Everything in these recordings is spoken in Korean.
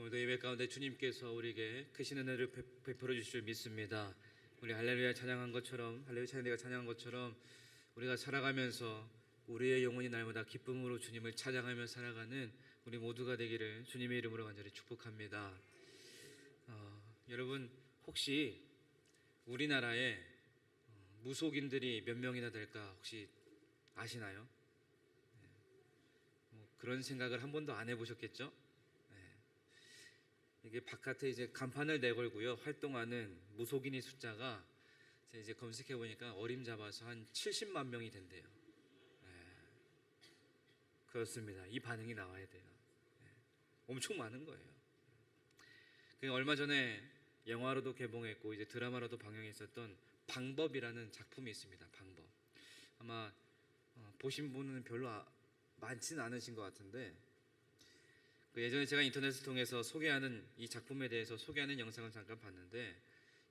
오늘도 예배 가운데 주님께서 우리에게 크신 은혜를 베풀어 주실 줄 믿습니다. 우리 할렐루야 찬양한 것처럼, 할렐루야 찬양대가 찬양한 것처럼 우리가 살아가면서 우리의 영혼이 날마다 기쁨으로 주님을 찬양하며 살아가는 우리 모두가 되기를 주님의 이름으로 간절히 축복합니다. 여러분 혹시 우리나라에 무속인들이 몇 명이나 될까 혹시 아시나요? 그런 생각을 한 번도 안 해보셨겠죠? 이게 바깥에 이제 간판을 내걸고요 활동하는 무속인의 숫자가 이제 검색해 보니까 어림잡아서 한 70만 명이 된대요. 그렇습니다. 이 반응이 나와야 돼요. 엄청 많은 거예요. 얼마 전에 영화로도 개봉했고 이제 드라마로도 방영했었던 방법이라는 작품이 있습니다. 방법. 아마 보신 분은 별로 많지는 않으신 것 같은데 예전에 제가 인터넷을 통해서 소개하는 이 작품에 대해서 소개하는 영상을 잠깐 봤는데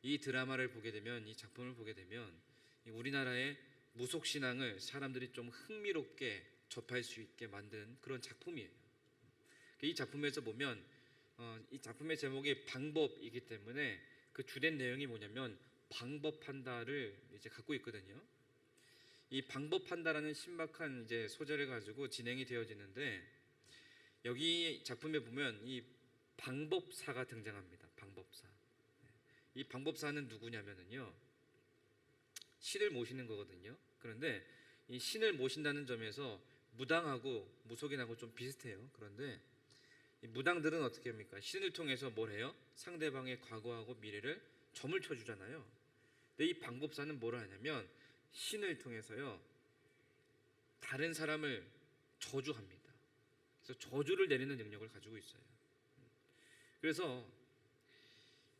이 드라마를 보게 되면 이 작품을 보게 되면 우리나라의 무속신앙을 사람들이 좀 흥미롭게 접할 수 있게 만든 그런 작품이에요. 이 작품에서 보면 이 작품의 제목이 방법이기 때문에 그 주된 내용이 뭐냐면 방법한다를 이제 갖고 있거든요. 이 방법한다라는 신박한 이제 소재를 가지고 진행이 되어지는데 여기 작품에 보면 이 방법사가 등장합니다. 방법사. 이 방법사는 누구냐면요 신을 모시는 거거든요. 그런데 이 신을 모신다는 점에서 무당하고 무속인하고 좀 비슷해요. 그런데 이 무당들은 어떻게 합니까? 신을 통해서 뭘 해요? 상대방의 과거하고 미래를 점을 쳐주잖아요. 근데 이 방법사는 뭘 하냐면 신을 통해서요 다른 사람을 저주합니다. 그래서 저주를 내리는 능력을 가지고 있어요. 그래서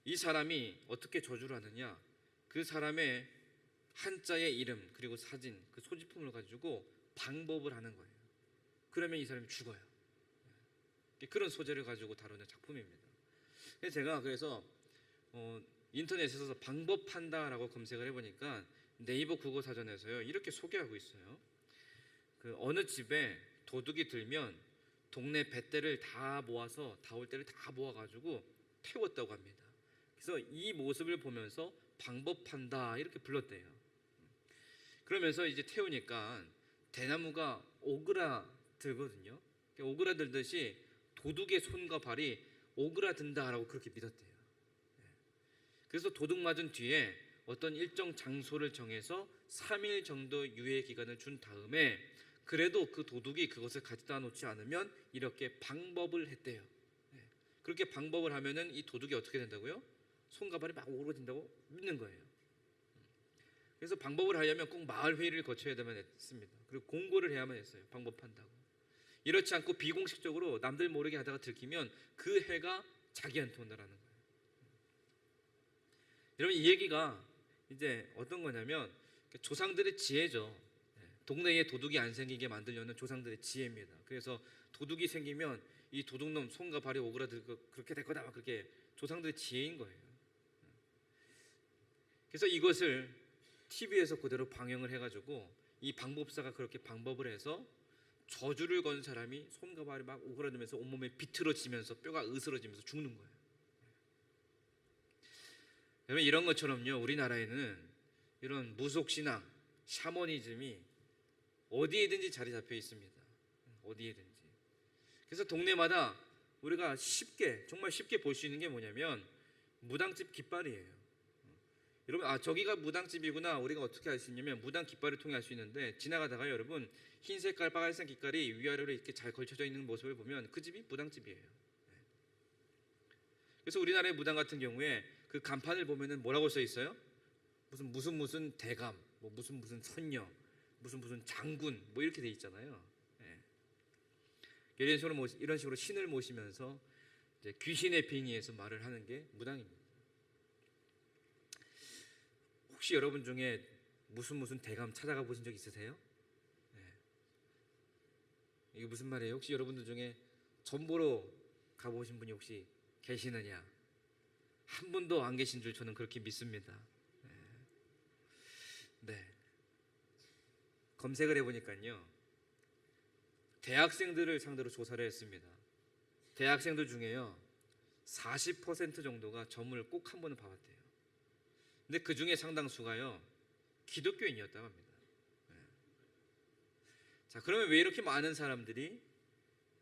이 사람이 어떻게 저주를 하느냐, 그 사람의 한자의 이름 그리고 사진, 그 소지품을 가지고 방법을 하는 거예요. 그러면 이 사람이 죽어요. 그런 소재를 가지고 다루는 작품입니다. 그래서 인터넷에서 방법한다라고 검색을 해보니까 네이버 국어사전에서요 이렇게 소개하고 있어요. 어느 집에 도둑이 들면 동네 뱃대를 다 모아서 다올대를 다 모아가지고 태웠다고 합니다. 그래서 이 모습을 보면서 방법한다 이렇게 불렀대요. 그러면서 이제 태우니까 대나무가 오그라들거든요. 오그라들듯이 도둑의 손과 발이 오그라든다라고 그렇게 믿었대요. 그래서 도둑 맞은 뒤에 어떤 일정 장소를 정해서 3일 정도 유예 기간을 준 다음에 그래도 그 도둑이 그것을 가져다 놓지 않으면 이렇게 방법을 했대요. 그렇게 방법을 하면은 이 도둑이 어떻게 된다고요? 손과 발이 막 오그라든다고 믿는 거예요. 그래서 방법을 하려면 꼭 마을 회의를 거쳐야만 했습니다. 그리고 공고를 해야만 했어요. 방법한다고. 이렇지 않고 비공식적으로 남들 모르게 하다가 들키면 그 해가 자기한테 온다라는 거예요. 여러분 이 얘기가 이제 어떤 거냐면 조상들의 지혜죠. 동네에 도둑이 안 생기게 만들려는 조상들의 지혜입니다. 그래서 도둑이 생기면 이 도둑놈 손과 발이 오그라들고 그렇게 될 거다 그렇게 조상들의 지혜인 거예요. 그래서 이것을 TV에서 그대로 방영을 해가지고 이 방법사가 그렇게 방법을 해서 저주를 건 사람이 손과 발이 막 오그라들면서 온몸에 비틀어지면서 뼈가 으스러지면서 죽는 거예요. 여러분 이런 것처럼요 우리나라에는 이런 무속신앙, 샤머니즘이 어디에든지 자리 잡혀 있습니다. 어디에든지. 그래서 동네마다 우리가 정말 쉽게 볼 수 있는 게 뭐냐면 무당집 깃발이에요. 여러분 저기가 무당집이구나 우리가 어떻게 알 수 있냐면 무당 깃발을 통해 알 수 있는데 지나가다가 여러분 흰 색깔 빨간색 깃발이 위아래로 이렇게 잘 걸쳐져 있는 모습을 보면 그 집이 무당집이에요. 그래서 우리나라의 무당 같은 경우에 그 간판을 보면은 뭐라고 써 있어요? 무슨 대감, 무슨 선녀, 무슨 장군 뭐 이렇게 돼 있잖아요. 이런 식으로 신을 모시면서 이제 귀신의 빙의해서 말을 하는 게 무당입니다. 혹시 여러분 중에 무슨 대감 찾아가 보신 적 있으세요? 이게 무슨 말이에요? 혹시 여러분들 중에 점 보러 가보신 분이 혹시 계시느냐? 한 분도 안 계신 줄 저는 그렇게 믿습니다. 네. 검색을 해보니까요 대학생들을 상대로 조사를 했습니다. 대학생들 중에요 40% 정도가 점을 꼭 한 번은 봐봤대요. 근데 그 중에 상당수가요 기독교인이었다고 합니다. 네. 자, 그러면 왜 이렇게 많은 사람들이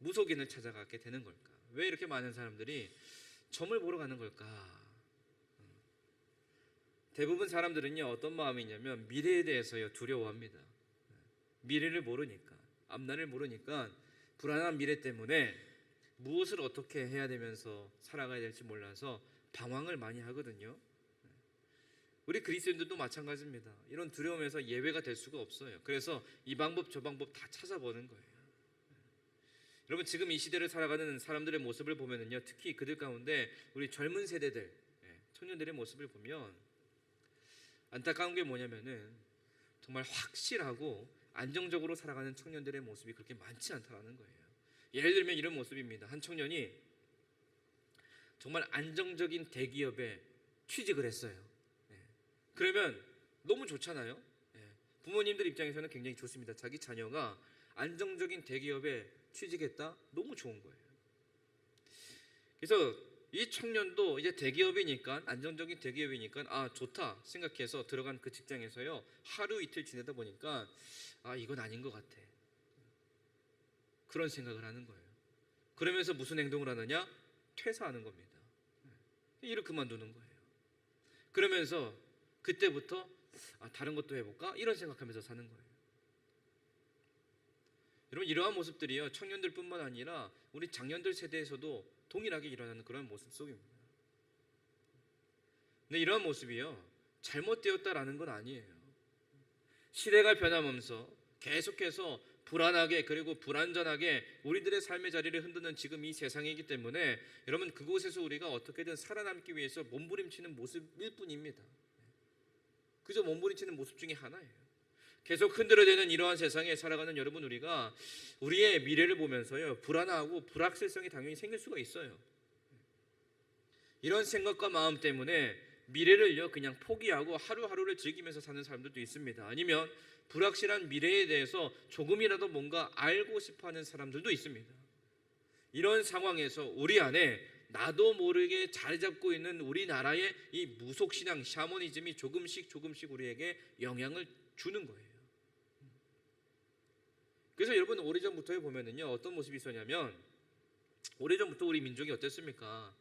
무속인을 찾아가게 되는 걸까? 왜 이렇게 많은 사람들이 점을 보러 가는 걸까? 대부분 사람들은요 어떤 마음이 있냐면 미래에 대해서요 두려워합니다. 미래를 모르니까, 앞날을 모르니까 불안한 미래 때문에 무엇을 어떻게 해야 되면서 살아가야 될지 몰라서 방황을 많이 하거든요. 우리 그리스도인들도 마찬가지입니다. 이런 두려움에서 예외가 될 수가 없어요. 그래서 이 방법 저 방법 다 찾아보는 거예요. 여러분, 지금 이 시대를 살아가는 사람들의 모습을 보면은요, 특히 그들 가운데 우리 젊은 세대들, 청년들의 모습을 보면 안타까운 게 뭐냐면은 정말 확실하고 안정적으로 살아가는 청년들의 모습이 그렇게 많지 않다는 거예요. 예를 들면 이런 모습입니다. 한 청년이 정말 안정적인 대기업에 취직을 했어요. 그러면 너무 좋잖아요. 부모님들 입장에서는 굉장히 좋습니다. 자기 자녀가 안정적인 대기업에 취직했다? 너무 좋은 거예요. 그래서 이 청년도 이제 대기업이니까, 안정적인 대기업이니까 아 좋다 생각해서 들어간 그 직장에서요 하루 이틀 지내다 보니까 아 이건 아닌 것 같아, 그런 생각을 하는 거예요. 그러면서 무슨 행동을 하느냐? 퇴사하는 겁니다. 일을 그만두는 거예요. 그러면서 그때부터 아 다른 것도 해볼까? 이런 생각하면서 사는 거예요. 여러분, 이러한 모습들이요 청년들뿐만 아니라 우리 장년들 세대에서도 동일하게 일어나는 그런 모습 속입니다. 근데 이러한 모습이요 잘못되었다라는 건 아니에요. 시대가 변하면서 계속해서 불안하게 그리고 불안전하게 우리들의 삶의 자리를 흔드는 지금 이 세상이기 때문에 여러분, 그곳에서 우리가 어떻게든 살아남기 위해서 몸부림치는 모습일 뿐입니다. 그저 몸부림치는 모습 중에 하나예요. 계속 흔들어대는 이러한 세상에 살아가는 여러분, 우리가 우리의 미래를 보면서요 불안하고 불확실성이 당연히 생길 수가 있어요. 이런 생각과 마음 때문에 미래를요 그냥 포기하고 하루하루를 즐기면서 사는 사람들도 있습니다. 아니면 불확실한 미래에 대해서 조금이라도 뭔가 알고 싶어하는 사람들도 있습니다. 이런 상황에서 우리 안에 나도 모르게 자리 잡고 있는 우리나라의 이 무속신앙, 샤머니즘이 조금씩 우리에게 영향을 주는 거예요. 그래서 여러분, 오래전부터 보면은요 어떤 모습이 있었냐면, 오래전부터 우리 민족이 어땠습니까?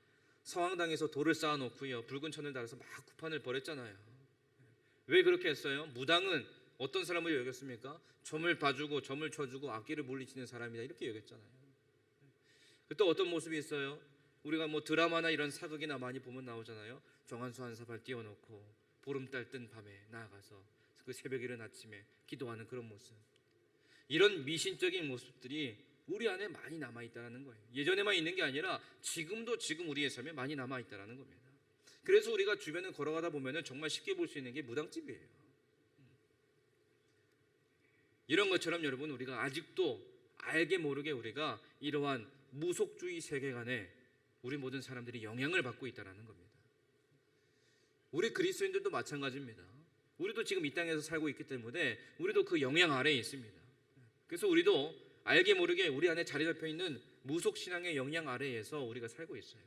서황당에서 돌을 쌓아놓고요 붉은 천을 달아서 막 구판을 벌였잖아요. 왜 그렇게 했어요? 무당은 어떤 사람을 여겼습니까? 점을 봐주고 점을 쳐주고 악기를 물리치는 사람이다, 이렇게 여겼잖아요. 또 어떤 모습이 있어요? 우리가 뭐 드라마나 이런 사극이나 많이 보면 나오잖아요. 정한수 한 사발 띄워놓고 보름달 뜬 밤에 나아가서 그 새벽 이른 아침에 기도하는 그런 모습, 이런 미신적인 모습들이 우리 안에 많이 남아있다는 거예요. 예전에만 있는 게 아니라 지금도 지금 우리의 삶에 많이 남아있다는 겁니다. 그래서 우리가 주변을 걸어가다 보면 정말 쉽게 볼 수 있는 게 무당집이에요. 이런 것처럼 여러분, 우리가 아직도 알게 모르게 우리가 이러한 무속주의 세계관에 우리 모든 사람들이 영향을 받고 있다는 겁니다. 우리 그리스도인들도 마찬가지입니다. 우리도 지금 이 땅에서 살고 있기 때문에 우리도 그 영향 아래에 있습니다. 그래서 우리도 알게 모르게 우리 안에 자리 잡혀 있는 무속신앙의 영향 아래에서 우리가 살고 있어요.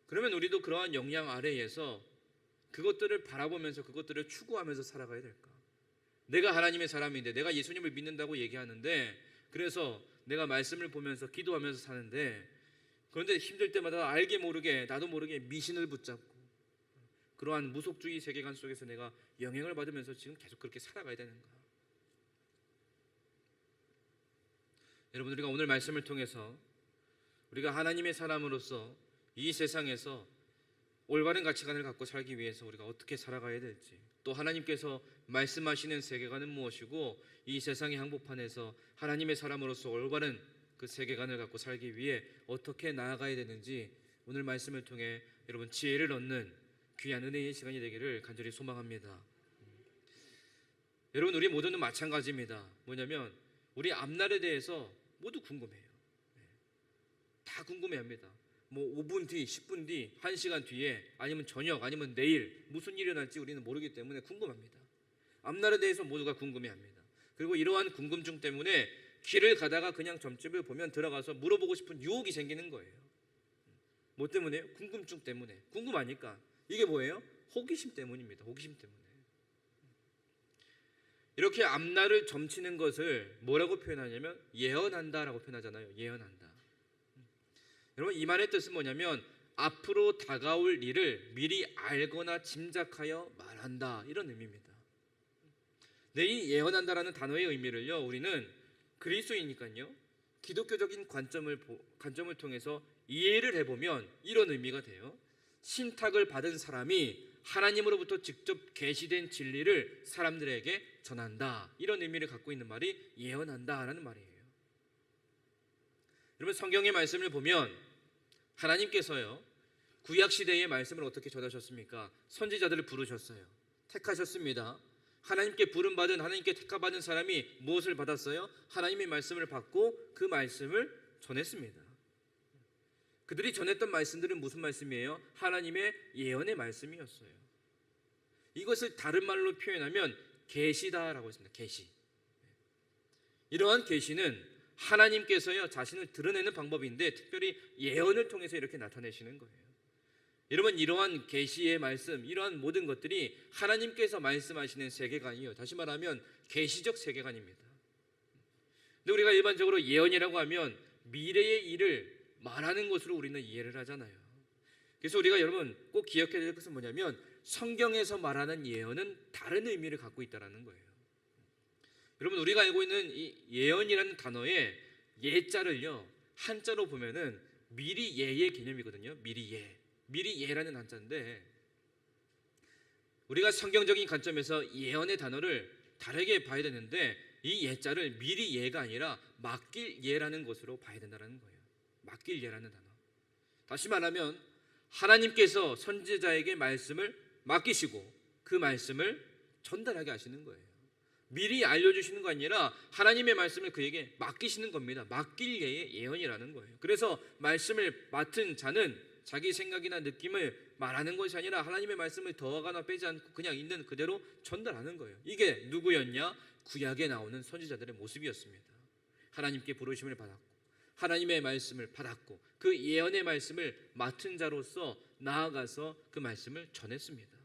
그러면 우리도 그러한 영향 아래에서 그것들을 바라보면서 그것들을 추구하면서 살아가야 될까? 내가 하나님의 사람인데, 내가 예수님을 믿는다고 얘기하는데, 그래서 내가 말씀을 보면서 기도하면서 사는데, 그런데 힘들 때마다 알게 모르게 나도 모르게 미신을 붙잡고 그러한 무속주의 세계관 속에서 내가 영향을 받으면서 지금 계속 그렇게 살아가야 되는가? 여러분, 우리가 오늘 말씀을 통해서 우리가 하나님의 사람으로서 이 세상에서 올바른 가치관을 갖고 살기 위해서 우리가 어떻게 살아가야 될지, 또 하나님께서 말씀하시는 세계관은 무엇이고 이 세상의 한복판에서 하나님의 사람으로서 올바른 그 세계관을 갖고 살기 위해 어떻게 나아가야 되는지 오늘 말씀을 통해 여러분 지혜를 얻는 귀한 은혜의 시간이 되기를 간절히 소망합니다. 여러분, 우리 모두는 마찬가지입니다. 뭐냐면 우리 앞날에 대해서 모두 궁금해요. 다 궁금해합니다. 뭐 5분 뒤, 10분 뒤, 1시간 뒤에, 아니면 저녁, 아니면 내일 무슨 일이 일어날지 우리는 모르기 때문에 궁금합니다. 앞날에 대해서 모두가 궁금해합니다. 그리고 이러한 궁금증 때문에 길을 가다가 그냥 점집을 보면 들어가서 물어보고 싶은 유혹이 생기는 거예요. 뭐 때문에요? 궁금증 때문에. 궁금하니까. 이게 뭐예요? 호기심 때문입니다. 호기심 때문에. 이렇게 앞날을 점치는 것을 뭐라고 표현하냐면 예언한다라고 표현하잖아요. 예언한다. 여러분, 이 말의 뜻은 뭐냐면 앞으로 다가올 일을 미리 알거나 짐작하여 말한다, 이런 의미입니다. 네, 이 예언한다라는 단어의 의미를요, 우리는 그리스도이니까요, 기독교적인 관점을 통해서 이해를 해보면 이런 의미가 돼요. 신탁을 받은 사람이 하나님으로부터 직접 계시된 진리를 사람들에게 전한다, 이런 의미를 갖고 있는 말이 예언한다라는 말이에요. 여러분, 성경의 말씀을 보면 하나님께서요, 구약 시대의 말씀을 어떻게 전하셨습니까? 선지자들을 부르셨어요. 택하셨습니다. 하나님께 부름받은, 하나님께 택함받은 사람이 무엇을 받았어요? 하나님의 말씀을 받고 그 말씀을 전했습니다. 그들이 전했던 말씀들은 무슨 말씀이에요? 하나님의 예언의 말씀이었어요. 이것을 다른 말로 표현하면 계시다라고 했습니다. 계시. 이러한 계시는 하나님께서요, 자신을 드러내는 방법인데 특별히 예언을 통해서 이렇게 나타내시는 거예요. 여러분, 이러한 계시의 말씀, 이러한 모든 것들이 하나님께서 말씀하시는 세계관이요, 다시 말하면 계시적 세계관입니다. 근데 우리가 일반적으로 예언이라고 하면 미래의 일을 말하는 것으로 우리는 이해를 하잖아요. 그래서 우리가 여러분 꼭 기억해야 될 것은 뭐냐면 성경에서 말하는 예언은 다른 의미를 갖고 있다는 거예요. 여러분, 우리가 알고 있는 이 예언이라는 단어의 예자를요, 한자로 보면은 미리 예의 개념이거든요. 미리 예. 미리 예라는 한자인데, 우리가 성경적인 관점에서 예언의 단어를 다르게 봐야 되는데 이 예자를 미리 예가 아니라 맡길 예라는 것으로 봐야 된다는 거예요. 맡길 예라는 단어. 다시 말하면 하나님께서 선지자에게 말씀을 맡기시고 그 말씀을 전달하게 하시는 거예요. 미리 알려주시는 거 아니라 하나님의 말씀을 그에게 맡기시는 겁니다. 맡길 예의 예언이라는 거예요. 그래서 말씀을 맡은 자는 자기 생각이나 느낌을 말하는 것이 아니라 하나님의 말씀을 더하거나 빼지 않고 그냥 있는 그대로 전달하는 거예요. 이게 누구였냐? 구약에 나오는 선지자들의 모습이었습니다. 하나님께 부르심을 받았고 하나님의 말씀을 받았고 그 예언의 말씀을 맡은 자로서 나아가서 그 말씀을 전했습니다.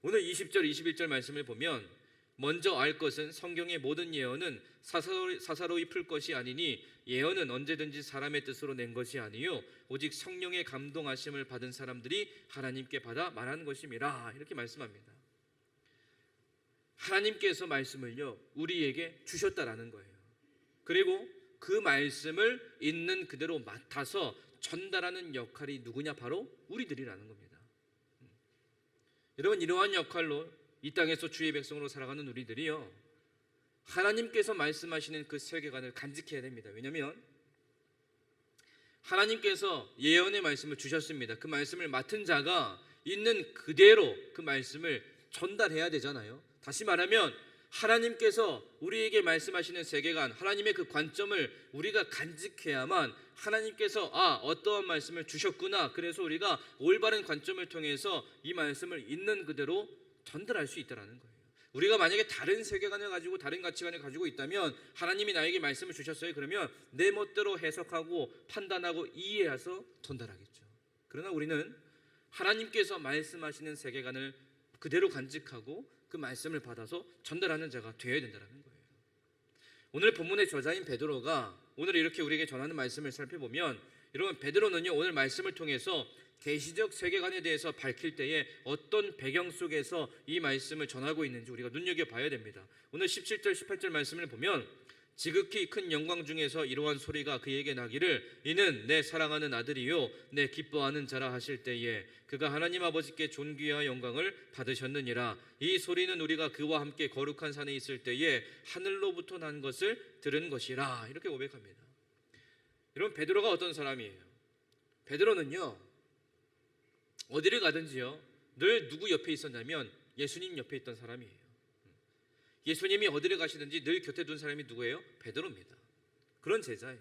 오늘 20절 21절 말씀을 보면 먼저 알 것은 성경의 모든 예언은 사사로이 풀 것이 아니니 예언은 언제든지 사람의 뜻으로 낸 것이 아니요 오직 성령의 감동하심을 받은 사람들이 하나님께 받아 말하는 것임이라, 이렇게 말씀합니다. 하나님께서 말씀을요 우리에게 주셨다라는 거예요. 그리고 그 말씀을 있는 그대로 맡아서 전달하는 역할이 누구냐? 바로 우리들이라는 겁니다. 여러분, 이러한 역할로 이 땅에서 주의 백성으로 살아가는 우리들이요, 하나님께서 말씀하시는 그 세계관을 간직해야 됩니다. 왜냐하면 하나님께서 예언의 말씀을 주셨습니다. 그 말씀을 맡은 자가 있는 그대로 그 말씀을 전달해야 되잖아요. 다시 말하면 하나님께서 우리에게 말씀하시는 세계관, 하나님의 그 관점을 우리가 간직해야만 하나님께서 어떠한 말씀을 주셨구나, 그래서 우리가 올바른 관점을 통해서 이 말씀을 있는 그대로 전달할 수 있다는 거예요. 우리가 만약에 다른 세계관을 가지고 다른 가치관을 가지고 있다면 하나님이 나에게 말씀을 주셨어요. 그러면 내 멋대로 해석하고 판단하고 이해해서 전달하겠죠. 그러나 우리는 하나님께서 말씀하시는 세계관을 그대로 간직하고 그 말씀을 받아서 전달하는 자가 되어야 된다는 거예요. 오늘 본문의 저자인 베드로가 오늘 이렇게 우리에게 전하는 말씀을 살펴보면, 여러분, 베드로는요 오늘 말씀을 통해서 계시적 세계관에 대해서 밝힐 때에 어떤 배경 속에서 이 말씀을 전하고 있는지 우리가 눈여겨봐야 됩니다. 오늘 17절 18절 말씀을 보면 지극히 큰 영광 중에서 이러한 소리가 그에게 나기를 이는 내 사랑하는 아들이요 내 기뻐하는 자라 하실 때에 그가 하나님 아버지께 존귀와 영광을 받으셨느니라. 이 소리는 우리가 그와 함께 거룩한 산에 있을 때에 하늘로부터 난 것을 들은 것이라, 이렇게 고백합니다. 여러분, 베드로가 어떤 사람이에요? 베드로는요 어디를 가든지요 늘 누구 옆에 있었냐면 예수님 옆에 있던 사람이에요. 예수님이 어디를 가시든지 늘 곁에 둔 사람이 누구예요? 베드로입니다. 그런 제자예요.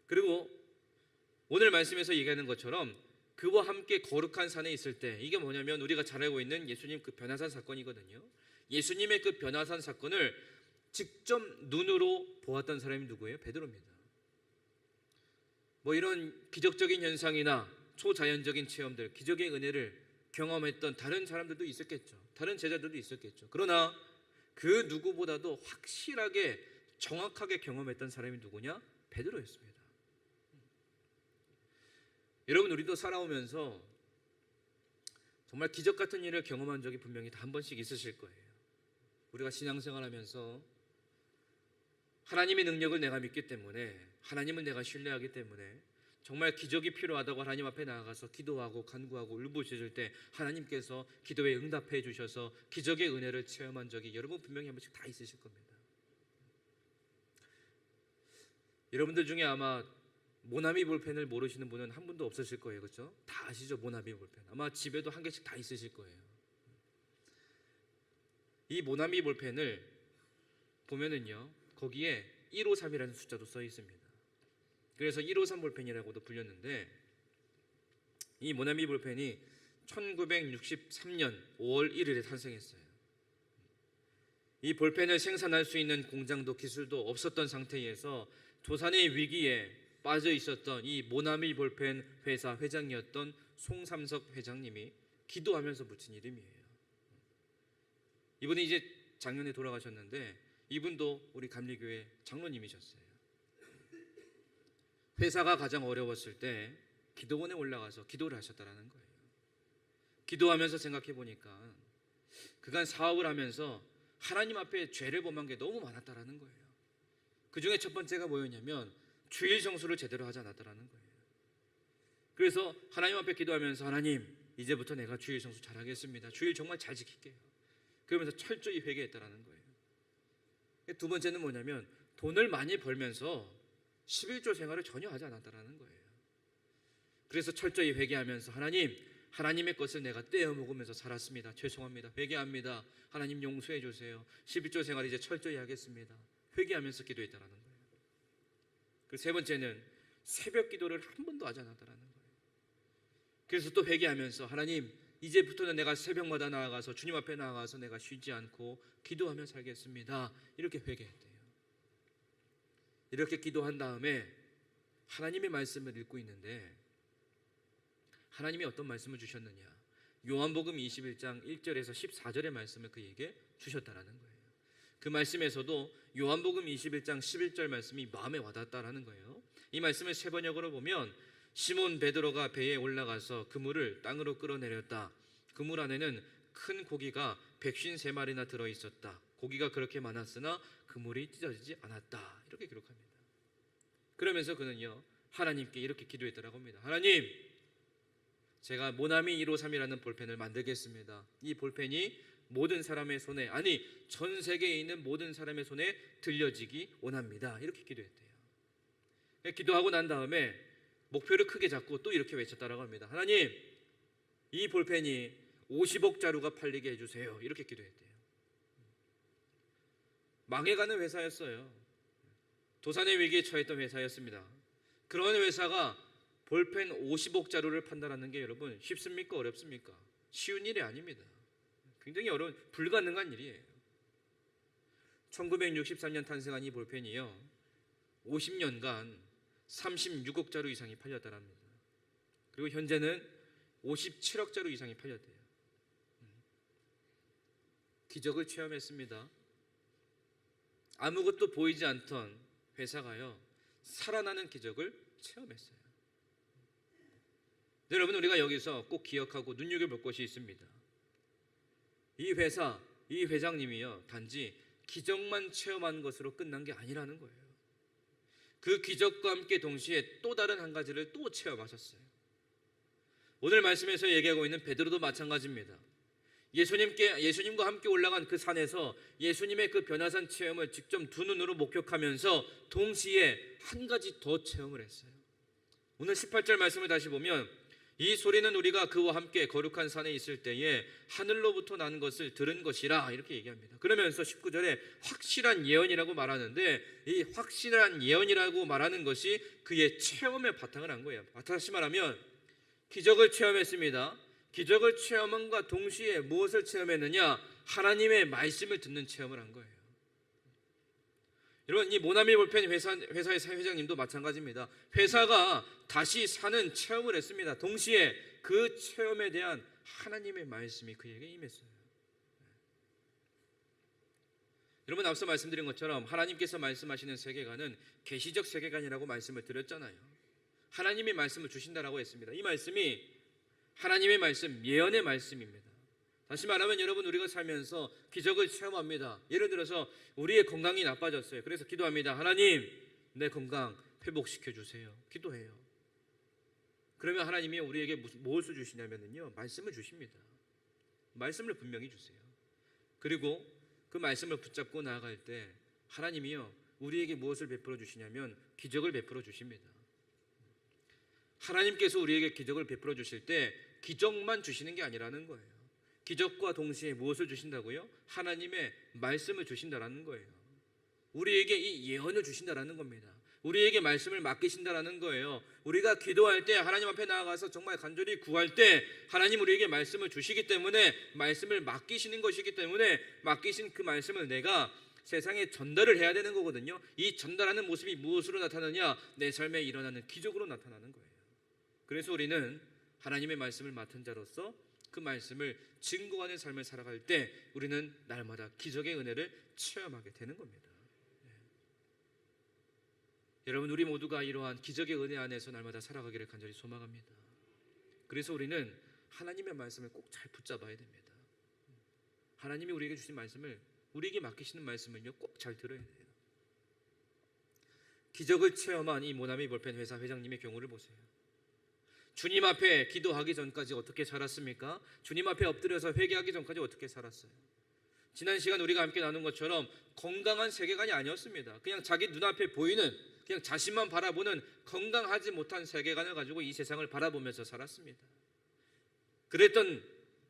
그리고 오늘 말씀에서 얘기하는 것처럼 그와 함께 거룩한 산에 있을 때, 이게 뭐냐면 우리가 잘 알고 있는 예수님 그 변화산 사건이거든요. 예수님의 그 변화산 사건을 직접 눈으로 보았던 사람이 누구예요? 베드로입니다. 뭐 이런 기적적인 현상이나 초자연적인 체험들, 기적의 은혜를 경험했던 다른 사람들도 있었겠죠. 다른 제자들도 있었겠죠. 그러나 그 누구보다도 확실하게 정확하게 경험했던 사람이 누구냐? 베드로였습니다. 여러분, 우리도 살아오면서 정말 기적 같은 일을 경험한 적이 분명히 다 한 번씩 있으실 거예요. 우리가 신앙생활하면서 하나님의 능력을 내가 믿기 때문에, 하나님은 내가 신뢰하기 때문에 정말 기적이 필요하다고 하나님 앞에 나아가서 기도하고 간구하고 울부짖을 때 하나님께서 기도에 응답해 주셔서 기적의 은혜를 체험한 적이 여러분 분명히 한 번씩 다 있으실 겁니다. 여러분들 중에 아마 모나미 볼펜을 모르시는 분은 한 분도 없으실 거예요. 그렇죠? 다 아시죠? 모나미 볼펜. 아마 집에도 한 개씩 다 있으실 거예요. 이 모나미 볼펜을 보면은요, 거기에 153이라는 숫자도 써 있습니다. 그래서 153 볼펜이라고도 불렸는데, 이 모나미 볼펜이 1963년 5월 1일에 탄생했어요. 이 볼펜을 생산할 수 있는 공장도 기술도 없었던 상태에서 도산의 위기에 빠져 있었던 이 모나미 볼펜 회사 회장이었던 송삼석 회장님이 기도하면서 붙인 이름이에요. 이분이 이제 작년에 돌아가셨는데 이분도 우리 감리교회 장로님이셨어요. 회사가 가장 어려웠을 때 기도원에 올라가서 기도를 하셨다라는 거예요. 기도하면서 생각해 보니까 그간 사업을 하면서 하나님 앞에 죄를 범한 게 너무 많았다라는 거예요. 그 중에 첫 번째가 뭐였냐면 주일 정수를 제대로 하지 않았다라는 거예요. 그래서 하나님 앞에 기도하면서 하나님, 이제부터 내가 주일 정수 잘하겠습니다. 주일 정말 잘 지킬게요. 그러면서 철저히 회개했다라는 거예요. 두 번째는 뭐냐면 돈을 많이 벌면서 11조 생활을 전혀 하지 않았다라는 거예요. 그래서 철저히 회개하면서 하나님, 하나님의 것을 내가 떼어 먹으면서 살았습니다. 죄송합니다. 회개합니다. 하나님 용서해 주세요. 11조 생활 이제 철저히 하겠습니다. 회개하면서 기도했다라는 거예요. 그 세 번째는 새벽 기도를 한 번도 하지 않았다라는 거예요. 그래서 또 회개하면서 하나님, 이제부터는 내가 새벽마다 나아가서 주님 앞에 나아가서 내가 쉬지 않고 기도하며 살겠습니다. 이렇게 회개했대요. 이렇게 기도한 다음에 하나님의 말씀을 읽고 있는데 하나님이 어떤 말씀을 주셨느냐? 요한복음 21장 1절에서 14절의 말씀을 그에게 주셨다라는 거예요. 그 말씀에서도 요한복음 21장 11절 말씀이 마음에 와닿았다라는 거예요. 이 말씀을 세 번역으로 보면 시몬 베드로가 배에 올라가서 그물을 땅으로 끌어내렸다. 그물 안에는 큰 고기가 153마리나 들어있었다. 고기가 그렇게 많았으나 그물이 찢어지지 않았다. 이렇게 기록합니다. 그러면서 그는요, 하나님께 이렇게 기도했다라고 합니다. 하나님, 제가 모나미 153이라는 볼펜을 만들겠습니다. 이 볼펜이 모든 사람의 손에, 아니 전 세계에 있는 모든 사람의 손에 들려지기 원합니다. 이렇게 기도했대요. 기도하고 난 다음에 목표를 크게 잡고 또 이렇게 외쳤다라고 합니다. 하나님, 이 볼펜이 50억 자루가 팔리게 해주세요. 이렇게 기도했대요. 망해가는 회사였어요. 도산의 위기에 처했던 회사였습니다. 그런 회사가 볼펜 50억 자루를 판다라는 게 여러분 쉽습니까? 어렵습니까? 쉬운 일이 아닙니다. 굉장히 어려운, 불가능한 일이에요. 1963년 탄생한 이 볼펜이요, 50년간 36억 자루 이상이 팔렸다랍니다. 그리고 현재는 57억 자루 이상이 팔렸대요. 기적을 체험했습니다. 아무것도 보이지 않던 회사가요, 살아나는 기적을 체험했어요. 여러분, 우리가 여기서 꼭 기억하고 눈여겨볼 것이 있습니다. 이 회사, 이 회장님이요, 단지 기적만 체험한 것으로 끝난 게 아니라는 거예요. 그 기적과 함께 동시에 또 다른 한 가지를 또 체험하셨어요. 오늘 말씀에서 얘기하고 있는 베드로도 마찬가지입니다. 예수님과 함께 올라간 그 산에서 예수님의 그 변화산 체험을 직접 두 눈으로 목격하면서 동시에 한 가지 더 체험을 했어요. 오늘 18절 말씀을 다시 보면 이 소리는 우리가 그와 함께 거룩한 산에 있을 때에 하늘로부터 난 것을 들은 것이라, 이렇게 얘기합니다. 그러면서 19절에 확실한 예언이라고 말하는데, 이 확실한 예언이라고 말하는 것이 그의 체험에 바탕을 한 거예요. 다시 말하면 기적을 체험했습니다. 기적을 체험함과 동시에 무엇을 체험했느냐? 하나님의 말씀을 듣는 체험을 한 거예요. 여러분, 이 모나미 볼펜 회사의 회장님도 마찬가지입니다. 회사가 다시 사는 체험을 했습니다. 동시에 그 체험에 대한 하나님의 말씀이 그에게 임했어요. 여러분, 앞서 말씀드린 것처럼 하나님께서 말씀하시는 세계관은 계시적 세계관이라고 말씀을 드렸잖아요. 하나님이 말씀을 주신다라고 했습니다. 이 말씀이 하나님의 말씀, 예언의 말씀입니다. 다시 말하면 여러분, 우리가 살면서 기적을 체험합니다. 예를 들어서 우리의 건강이 나빠졌어요. 그래서 기도합니다. 하나님, 내 건강 회복시켜 주세요. 기도해요. 그러면 하나님이 우리에게 무엇을 주시냐면요, 말씀을 주십니다. 말씀을 분명히 주세요. 그리고 그 말씀을 붙잡고 나아갈 때 하나님이요, 우리에게 무엇을 베풀어 주시냐면 기적을 베풀어 주십니다. 하나님께서 우리에게 기적을 베풀어 주실 때 기적만 주시는 게 아니라는 거예요. 기적과 동시에 무엇을 주신다고요? 하나님의 말씀을 주신다라는 거예요. 우리에게 이 예언을 주신다라는 겁니다. 우리에게 말씀을 맡기신다라는 거예요. 우리가 기도할 때, 하나님 앞에 나아가서 정말 간절히 구할 때 하나님 우리에게 말씀을 주시기 때문에, 말씀을 맡기시는 것이기 때문에 맡기신 그 말씀을 내가 세상에 전달을 해야 되는 거거든요. 이 전달하는 모습이 무엇으로 나타나냐? 내 삶에 일어나는 기적으로 나타나는 거예요. 그래서 우리는 하나님의 말씀을 맡은 자로서 그 말씀을 증거하는 삶을 살아갈 때 우리는 날마다 기적의 은혜를 체험하게 되는 겁니다. 여러분, 우리 모두가 이러한 기적의 은혜 안에서 날마다 살아가기를 간절히 소망합니다. 그래서 우리는 하나님의 말씀을 꼭 잘 붙잡아야 됩니다. 하나님이 우리에게 주신 말씀을, 우리에게 맡기시는 말씀을요, 꼭 잘 들어야 돼요. 기적을 체험한 이 모나미 볼펜 회사 회장님의 경우를 보세요. 주님 앞에 기도하기 전까지 어떻게 살았습니까? 주님 앞에 엎드려서 회개하기 전까지 어떻게 살았어요? 지난 시간 우리가 함께 나눈 것처럼 건강한 세계관이 아니었습니다. 그냥 자기 눈앞에 보이는, 그냥 자신만 바라보는 건강하지 못한 세계관을 가지고 이 세상을 바라보면서 살았습니다. 그랬던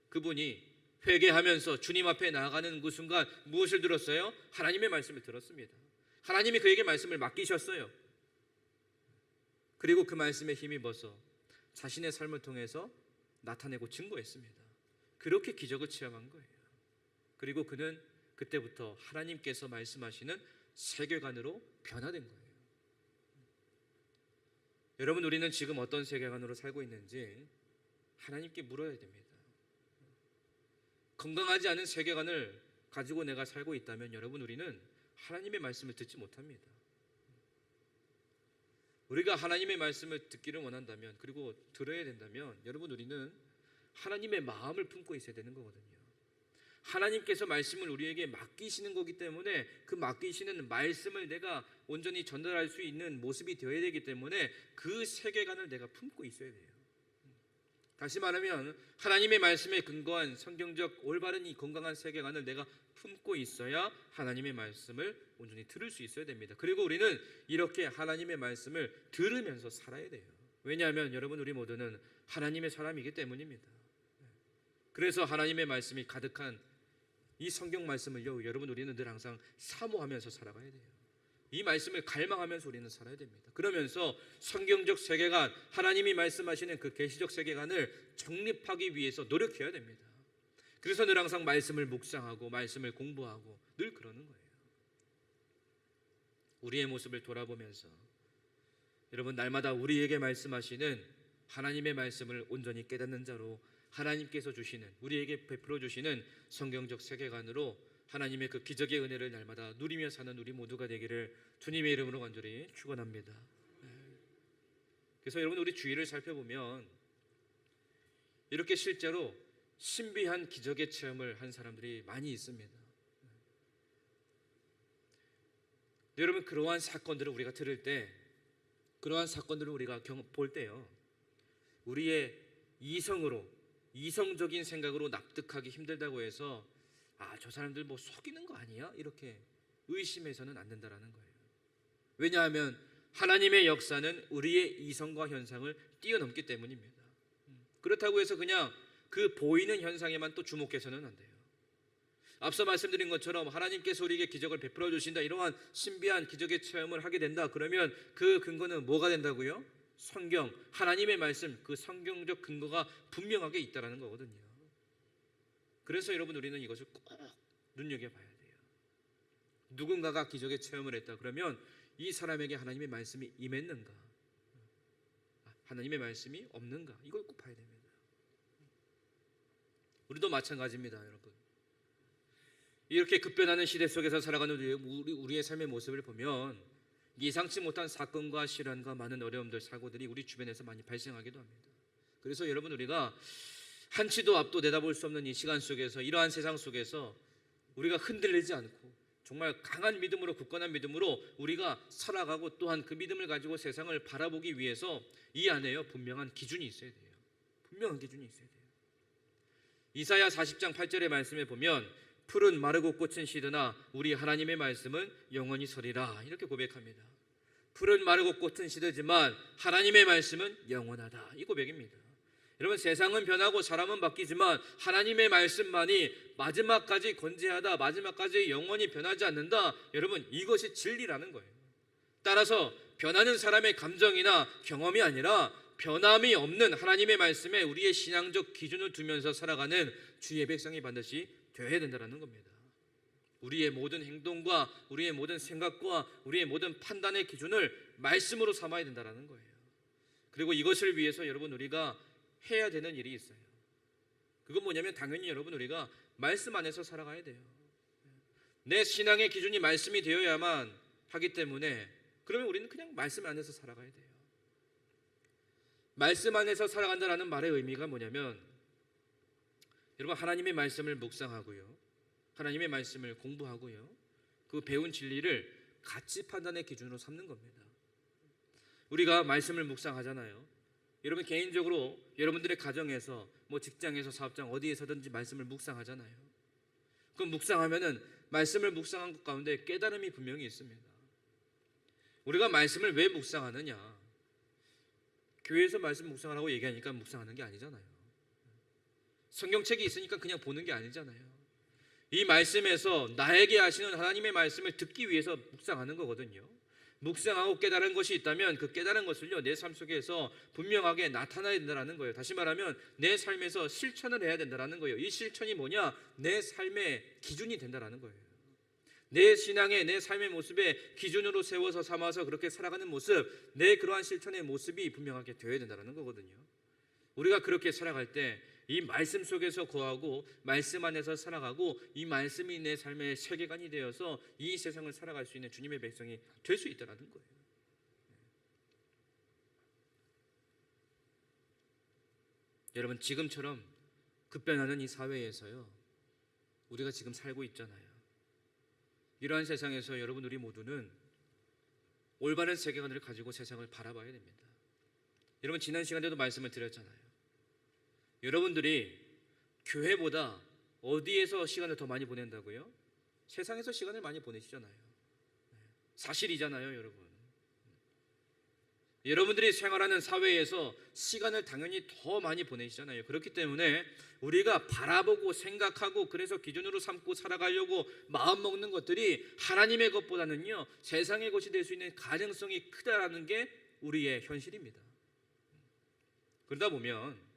그분이 회개하면서 주님 앞에 나아가는 그 순간 무엇을 들었어요? 하나님의 말씀을 들었습니다. 하나님이 그에게 말씀을 맡기셨어요. 그리고 그 말씀에 힘입어서 자신의 삶을 통해서 나타내고 증거했습니다. 그렇게 기적을 체험한 거예요. 그리고 그는 그때부터 하나님께서 말씀하시는 세계관으로 변화된 거예요. 여러분, 우리는 지금 어떤 세계관으로 살고 있는지 하나님께 물어야 됩니다. 건강하지 않은 세계관을 가지고 내가 살고 있다면 여러분, 우리는 하나님의 말씀을 듣지 못합니다. 우리가 하나님의 말씀을 듣기를 원한다면, 그리고 들어야 된다면 여러분, 우리는 하나님의 마음을 품고 있어야 되는 거거든요. 하나님께서 말씀을 우리에게 맡기시는 거기 때문에 그 맡기시는 말씀을 내가 온전히 전달할 수 있는 모습이 되어야 되기 때문에 그 세계관을 내가 품고 있어야 돼요. 다시 말하면 하나님의 말씀에 근거한 성경적 올바른 이 건강한 세계관을 내가 품고 있어야 하나님의 말씀을 온전히 들을 수 있어야 됩니다. 그리고 우리는 이렇게 하나님의 말씀을 들으면서 살아야 돼요. 왜냐하면 여러분, 우리 모두는 하나님의 사람이기 때문입니다. 그래서 하나님의 말씀이 가득한 이 성경 말씀을요, 여러분, 우리는 늘 항상 사모하면서 살아가야 돼요. 이 말씀을 갈망하면서 우리는 살아야 됩니다. 그러면서 성경적 세계관, 하나님이 말씀하시는 그 계시적 세계관을 정립하기 위해서 노력해야 됩니다. 그래서 늘 항상 말씀을 묵상하고 말씀을 공부하고 늘 그러는 거예요. 우리의 모습을 돌아보면서 여러분, 날마다 우리에게 말씀하시는 하나님의 말씀을 온전히 깨닫는 자로 하나님께서 주시는, 우리에게 베풀어 주시는 성경적 세계관으로 하나님의 그 기적의 은혜를 날마다 누리며 사는 우리 모두가 되기를 주님의 이름으로 간절히 축원합니다. 그래서 여러분, 우리 주위를 살펴보면 이렇게 실제로 신비한 기적의 체험을 한 사람들이 많이 있습니다. 여러분, 그러한 사건들을 우리가 들을 때, 그러한 사건들을 우리가 볼 때요, 우리의 이성적인 생각으로 납득하기 힘들다고 해서 저 사람들 뭐 속이는 거 아니야? 이렇게 의심해서는 안 된다라는 거예요. 왜냐하면 하나님의 역사는 우리의 이성과 현상을 뛰어넘기 때문입니다. 그렇다고 해서 그냥 그 보이는 현상에만 또 주목해서는 안 돼요. 앞서 말씀드린 것처럼 하나님께서 우리에게 기적을 베풀어 주신다, 이러한 신비한 기적의 체험을 하게 된다, 그러면 그 근거는 뭐가 된다고요? 성경, 하나님의 말씀, 그 성경적 근거가 분명하게 있다라는 거거든요. 그래서 여러분, 우리는 이것을 꼭 눈여겨봐야 돼요. 누군가가 기적의 체험을 했다 그러면 이 사람에게 하나님의 말씀이 임했는가, 하나님의 말씀이 없는가, 이걸 꼭 봐야 됩니다. 우리도 마찬가지입니다, 여러분. 이렇게 급변하는 시대 속에서 살아가는 우리의 삶의 모습을 보면 예상치 못한 사건과 시련과 많은 어려움들, 사고들이 우리 주변에서 많이 발생하기도 합니다. 그래서 여러분, 우리가 한치도 앞도 내다볼 수 없는 이 시간 속에서, 이러한 세상 속에서 우리가 흔들리지 않고 정말 강한 믿음으로, 굳건한 믿음으로 우리가 살아가고, 또한 그 믿음을 가지고 세상을 바라보기 위해서 이 안에요 분명한 기준이 있어야 돼요. 분명한 기준이 있어야 돼요. 이사야 40장 8절의 말씀에 보면 풀은 마르고 꽃은 시드나 우리 하나님의 말씀은 영원히 서리라, 이렇게 고백합니다. 풀은 마르고 꽃은 시들지만 하나님의 말씀은 영원하다, 이 고백입니다. 여러분, 세상은 변하고 사람은 바뀌지만 하나님의 말씀만이 마지막까지 건재하다, 마지막까지 영원히 변하지 않는다. 여러분, 이것이 진리라는 거예요. 따라서 변하는 사람의 감정이나 경험이 아니라 변함이 없는 하나님의 말씀에 우리의 신앙적 기준을 두면서 살아가는 주의 백성이 반드시 되어야 된다는 겁니다. 우리의 모든 행동과 우리의 모든 생각과 우리의 모든 판단의 기준을 말씀으로 삼아야 된다는 거예요. 그리고 이것을 위해서 여러분, 우리가 해야 되는 일이 있어요. 그건 뭐냐면 당연히 여러분, 우리가 말씀 안에서 살아가야 돼요. 내 신앙의 기준이 말씀이 되어야만 하기 때문에, 그러면 우리는 그냥 말씀 안에서 살아가야 돼요. 말씀 안에서 살아간다는 말의 의미가 뭐냐면, 여러분, 하나님의 말씀을 묵상하고요, 하나님의 말씀을 공부하고요, 그 배운 진리를 가치 판단의 기준으로 삼는 겁니다. 우리가 말씀을 묵상하잖아요. 여러분, 개인적으로 여러분들의 가정에서, 직장에서, 사업장 어디에서든지 말씀을 묵상하잖아요. 그럼 묵상하면은 말씀을 묵상한 것 가운데 깨달음이 분명히 있습니다. 우리가 말씀을 왜 묵상하느냐? 교회에서 말씀 묵상하라고 얘기하니까 묵상하는 게 아니잖아요. 성경책이 있으니까 그냥 보는 게 아니잖아요. 이 말씀에서 나에게 하시는 하나님의 말씀을 듣기 위해서 묵상하는 거거든요. 묵상하고 깨달은 것이 있다면 그 깨달은 것을요, 내 삶 속에서 분명하게 나타나야 된다는 거예요. 다시 말하면 내 삶에서 실천을 해야 된다는 거예요. 이 실천이 뭐냐? 내 삶의 기준이 된다는 거예요. 내 신앙의, 내 삶의 모습에 기준으로 세워서 삼아서 그렇게 살아가는 모습, 내 그러한 실천의 모습이 분명하게 되어야 된다는 거거든요. 우리가 그렇게 살아갈 때 이 말씀 속에서 거하고 말씀 안에서 살아가고, 이 말씀이 내 삶의 세계관이 되어서 이 세상을 살아갈 수 있는 주님의 백성이 될 수 있다는 거예요. 여러분, 지금처럼 급변하는 이 사회에서요, 우리가 지금 살고 있잖아요. 이러한 세상에서 여러분, 우리 모두는 올바른 세계관을 가지고 세상을 바라봐야 됩니다. 여러분, 지난 시간에도 말씀을 드렸잖아요. 여러분들이 교회보다 어디에서 시간을 더 많이 보낸다고요? 세상에서 시간을 많이 보내시잖아요. 사실이잖아요, 여러분. 여러분들이 생활하는 사회에서 시간을 당연히 더 많이 보내시잖아요. 그렇기 때문에 우리가 바라보고 생각하고, 그래서 기준으로 삼고 살아가려고 마음 먹는 것들이 하나님의 것보다는요, 세상의 것이 될 수 있는 가능성이 크다라는 게 우리의 현실입니다. 그러다 보면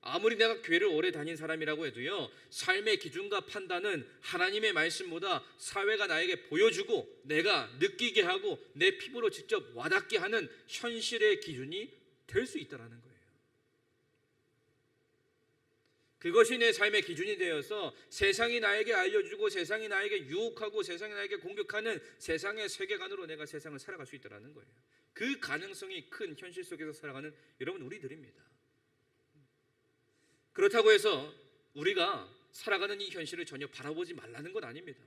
아무리 내가 교회를 오래 다닌 사람이라고 해도요, 삶의 기준과 판단은 하나님의 말씀보다 사회가 나에게 보여주고 내가 느끼게 하고 내 피부로 직접 와닿게 하는 현실의 기준이 될 수 있다는 거예요. 그것이 내 삶의 기준이 되어서 세상이 나에게 알려주고 세상이 나에게 유혹하고 세상이 나에게 공격하는 세상의 세계관으로 내가 세상을 살아갈 수 있다는 거예요. 그 가능성이 큰 현실 속에서 살아가는 여러분, 우리들입니다. 그렇다고 해서 우리가 살아가는 이 현실을 전혀 바라보지 말라는 건 아닙니다.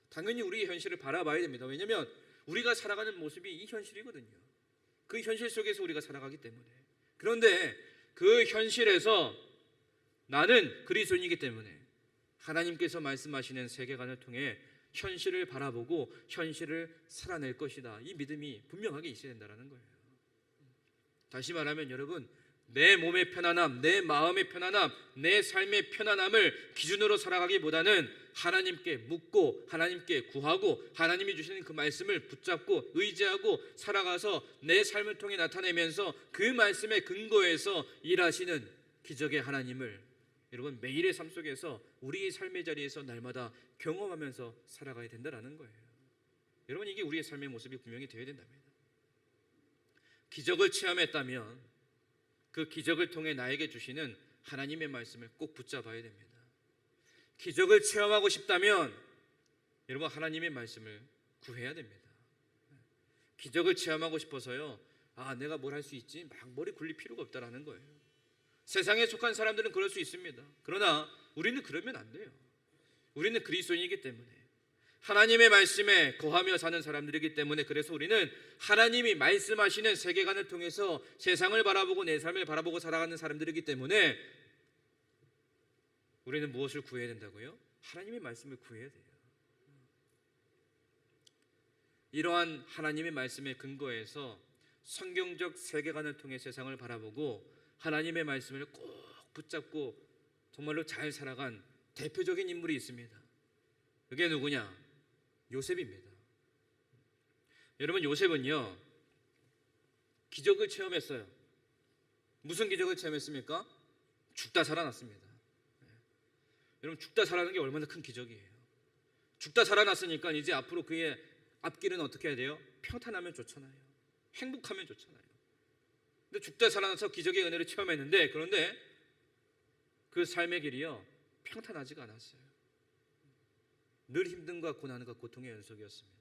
당연히 우리의 현실을 바라봐야 됩니다. 왜냐하면 우리가 살아가는 모습이 이 현실이거든요. 그 현실 속에서 우리가 살아가기 때문에. 그런데 그 현실에서 나는 그리스도인이기 때문에 하나님께서 말씀하시는 세계관을 통해 현실을 바라보고 현실을 살아낼 것이다, 이 믿음이 분명하게 있어야 된다는 거예요. 다시 말하면 여러분, 내 몸의 편안함, 내 마음의 편안함, 내 삶의 편안함을 기준으로 살아가기보다는 하나님께 묻고 하나님께 구하고 하나님이 주시는 그 말씀을 붙잡고 의지하고 살아가서 내 삶을 통해 나타내면서 그 말씀의 근거에서 일하시는 기적의 하나님을 여러분, 매일의 삶 속에서 우리의 삶의 자리에서 날마다 경험하면서 살아가야 된다는 거예요. 여러분, 이게 우리의 삶의 모습이 분명히 되어야 된답니다. 기적을 체험했다면 그 기적을 통해 나에게 주시는 하나님의 말씀을 꼭 붙잡아야 됩니다. 기적을 체험하고 싶다면 여러분, 하나님의 말씀을 구해야 됩니다. 기적을 체험하고 싶어서요, 내가 뭘 할 수 있지? 막 머리 굴릴 필요가 없다라는 거예요. 세상에 속한 사람들은 그럴 수 있습니다. 그러나 우리는 그러면 안 돼요. 우리는 그리스도인이기 때문에, 하나님의 말씀에 거하며 사는 사람들이기 때문에, 그래서 우리는 하나님이 말씀하시는 세계관을 통해서 세상을 바라보고 내 삶을 바라보고 살아가는 사람들이기 때문에 우리는 무엇을 구해야 된다고요? 하나님의 말씀을 구해야 돼요. 이러한 하나님의 말씀에 근거해서 성경적 세계관을 통해 세상을 바라보고 하나님의 말씀을 꼭 붙잡고 정말로 잘 살아간 대표적인 인물이 있습니다. 그게 누구냐? 요셉입니다. 여러분, 요셉은요, 기적을 체험했어요. 무슨 기적을 체험했습니까? 죽다 살아났습니다. 여러분, 죽다 살아나는 게 얼마나 큰 기적이에요. 죽다 살아났으니까 이제 앞으로 그의 앞길은 어떻게 해야 돼요? 평탄하면 좋잖아요. 행복하면 좋잖아요. 근데 죽다 살아나서 기적의 은혜를 체험했는데, 그런데 그 삶의 길이요, 평탄하지가 않았어요. 늘 힘듦과 고난과 고통의 연속이었습니다.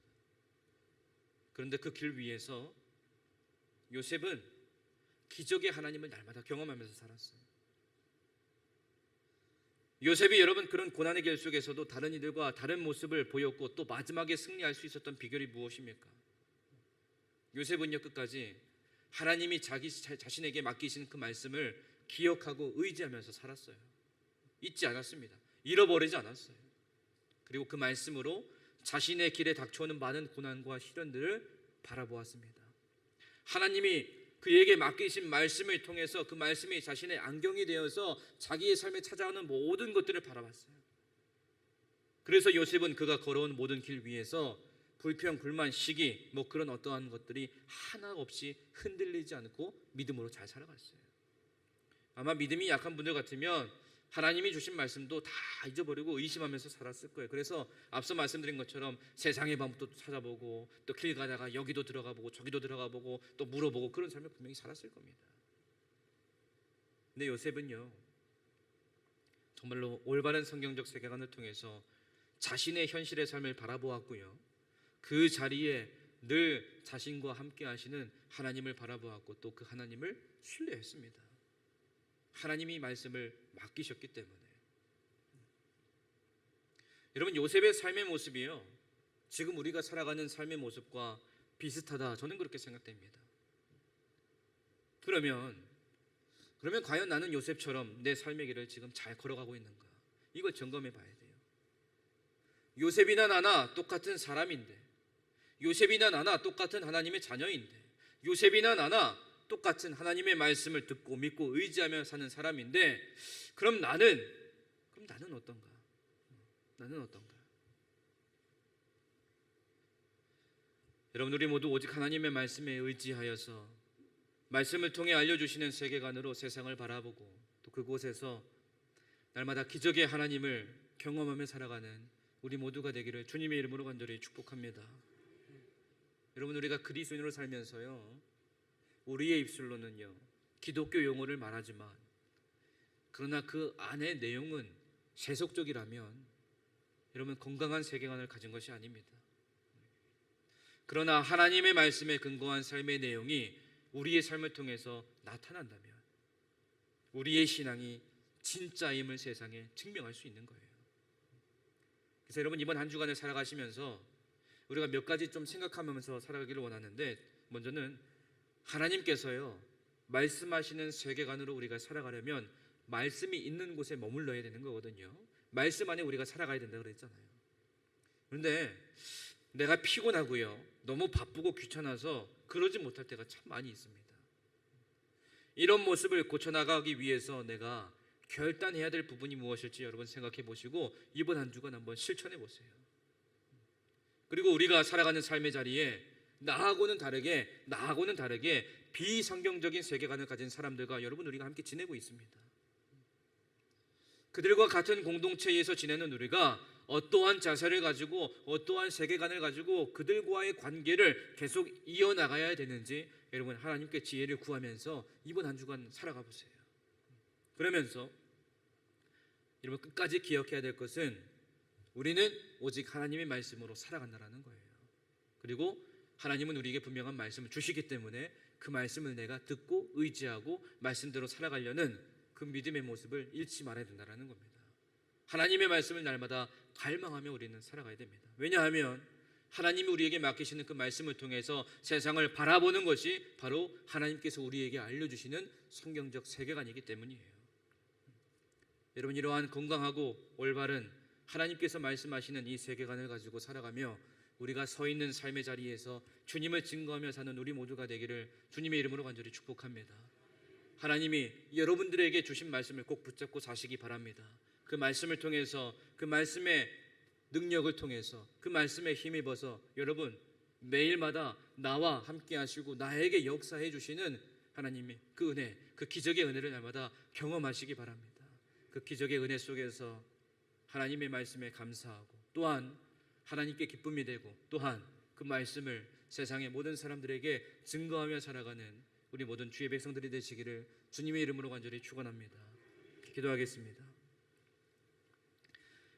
그런데 그 길 위에서 요셉은 기적의 하나님을 날마다 경험하면서 살았어요. 요셉이 여러분 그런 고난의 길 속에서도 다른 이들과 다른 모습을 보였고 또 마지막에 승리할 수 있었던 비결이 무엇입니까? 요셉은요, 끝까지 하나님이 자신에게 맡기신 그 말씀을 기억하고 의지하면서 살았어요. 잊지 않았습니다. 잃어버리지 않았어요. 그리고 그 말씀으로 자신의 길에 닥쳐오는 많은 고난과 시련들을 바라보았습니다. 하나님이 그에게 맡기신 말씀을 통해서 그 말씀이 자신의 안경이 되어서 자기의 삶에 찾아오는 모든 것들을 바라봤어요. 그래서 요셉은 그가 걸어온 모든 길 위에서 불평, 불만, 시기 그런 어떠한 것들이 하나 없이 흔들리지 않고 믿음으로 잘 살아갔어요. 아마 믿음이 약한 분들 같으면 하나님이 주신 말씀도 다 잊어버리고 의심하면서 살았을 거예요. 그래서 앞서 말씀드린 것처럼 세상의 방법도 찾아보고 또 길 가다가 여기도 들어가 보고 저기도 들어가 보고 또 물어보고 그런 삶을 분명히 살았을 겁니다. 근데 요셉은요, 정말로 올바른 성경적 세계관을 통해서 자신의 현실의 삶을 바라보았고요, 그 자리에 늘 자신과 함께 하시는 하나님을 바라보았고 또 그 하나님을 신뢰했습니다. 하나님이 말씀을 맡기셨기 때문에. 여러분, 요셉의 삶의 모습이요, 지금 우리가 살아가는 삶의 모습과 비슷하다, 저는 그렇게 생각됩니다. 그러면 과연 나는 요셉처럼 내 삶의 길을 지금 잘 걸어가고 있는가? 이걸 점검해 봐야 돼요. 요셉이나 나나 똑같은 사람인데, 요셉이나 나나 똑같은 하나님의 자녀인데, 요셉이나 나나 똑같은 하나님의 말씀을 듣고 믿고 의지하며 사는 사람인데, 그럼 나는 어떤가? 나는 어떤가? 여러분, 우리 모두 오직 하나님의 말씀에 의지하여서 말씀을 통해 알려주시는 세계관으로 세상을 바라보고 또 그곳에서 날마다 기적의 하나님을 경험하며 살아가는 우리 모두가 되기를 주님의 이름으로 간절히 축복합니다. 여러분, 우리가 그리스도인으로 살면서요, 우리의 입술로는요, 기독교 용어를 말하지만 그러나 그 안의 내용은 세속적이라면 여러분 건강한 세계관을 가진 것이 아닙니다. 그러나 하나님의 말씀에 근거한 삶의 내용이 우리의 삶을 통해서 나타난다면 우리의 신앙이 진짜임을 세상에 증명할 수 있는 거예요. 그래서 여러분, 이번 한 주간을 살아가시면서 우리가 몇 가지 좀 생각하면서 살아가기를 원하는데, 먼저는 하나님께서요, 말씀하시는 세계관으로 우리가 살아가려면 말씀이 있는 곳에 머물러야 되는 거거든요. 말씀 안에 우리가 살아가야 된다고 그랬잖아요. 그런데 내가 피곤하고요, 너무 바쁘고 귀찮아서 그러지 못할 때가 참 많이 있습니다. 이런 모습을 고쳐나가기 위해서 내가 결단해야 될 부분이 무엇일지 여러분 생각해 보시고 이번 한 주간 한번 실천해 보세요. 그리고 우리가 살아가는 삶의 자리에 나하고는 다르게 비성경적인 세계관을 가진 사람들과 여러분 우리가 함께 지내고 있습니다. 그들과 같은 공동체에서 지내는 우리가 어떠한 자세를 가지고 어떠한 세계관을 가지고 그들과의 관계를 계속 이어나가야 되는지 여러분 하나님께 지혜를 구하면서 이번 한 주간 살아가 보세요. 그러면서 여러분 끝까지 기억해야 될 것은 우리는 오직 하나님의 말씀으로 살아간다는 거예요. 그리고 하나님은 우리에게 분명한 말씀을 주시기 때문에 그 말씀을 내가 듣고 의지하고 말씀대로 살아가려는 그 믿음의 모습을 잃지 말아야 된다는 겁니다. 하나님의 말씀을 날마다 갈망하며 우리는 살아가야 됩니다. 왜냐하면 하나님이 우리에게 맡기시는 그 말씀을 통해서 세상을 바라보는 것이 바로 하나님께서 우리에게 알려주시는 성경적 세계관이기 때문이에요. 여러분 이러한 건강하고 올바른 하나님께서 말씀하시는 이 세계관을 가지고 살아가며 우리가 서 있는 삶의 자리에서 주님을 증거하며 사는 우리 모두가 되기를 주님의 이름으로 간절히 축복합니다. 하나님이 여러분들에게 주신 말씀을 꼭 붙잡고 사시기 바랍니다. 그 말씀을 통해서 그 말씀의 능력을 통해서 그 말씀에 힘입어서 여러분 매일마다 나와 함께 하시고 나에게 역사해 주시는 하나님의 그 은혜, 그 기적의 은혜를 날마다 경험하시기 바랍니다. 그 기적의 은혜 속에서 하나님의 말씀에 감사하고 또한 하나님께 기쁨이 되고 또한 그 말씀을 세상의 모든 사람들에게 증거하며 살아가는 우리 모든 주의 백성들이 되시기를 주님의 이름으로 간절히 축원합니다. 기도하겠습니다.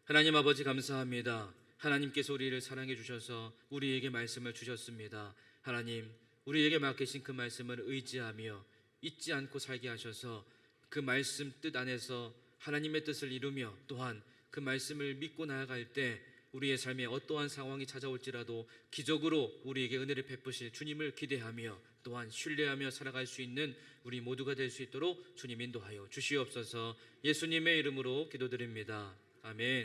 하나님 아버지 감사합니다. 하나님께서 우리를 사랑해 주셔서 우리에게 말씀을 주셨습니다. 하나님 우리에게 맡기신 그 말씀을 의지하며 잊지 않고 살게 하셔서 그 말씀 뜻 안에서 하나님의 뜻을 이루며 또한 그 말씀을 믿고 나아갈 때 우리의 삶에 어떠한 상황이 찾아올지라도 기적으로 우리에게 은혜를 베푸실 주님을 기대하며 또한 신뢰하며 살아갈 수 있는 우리 모두가 될 수 있도록 주님 인도하여 주시옵소서. 예수님의 이름으로 기도드립니다. 아멘.